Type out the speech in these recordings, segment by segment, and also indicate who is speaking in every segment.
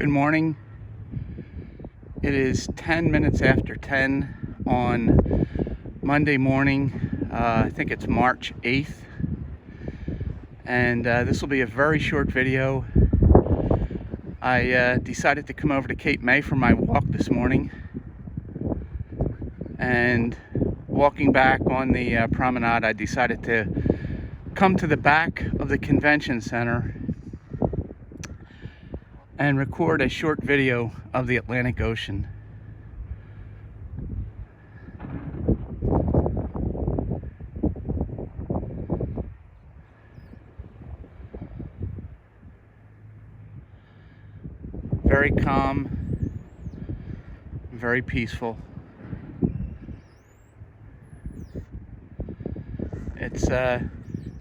Speaker 1: Good morning. It is 10 minutes after 10 on Monday morning. I think it's March 8th. And this will be a very short video. I decided to come over to Cape May for my walk this morning. And walking back on the promenade, I decided to come to the back of the convention center and record a short video of the Atlantic Ocean. Very calm, very peaceful. It's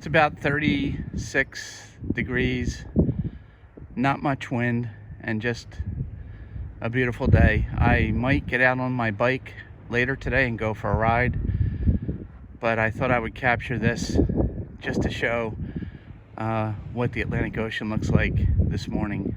Speaker 1: about 36 degrees. Not much wind, and just a beautiful day. I might get out on my bike later today and go for a ride, but I thought I would capture this just to show what the Atlantic Ocean looks like this morning.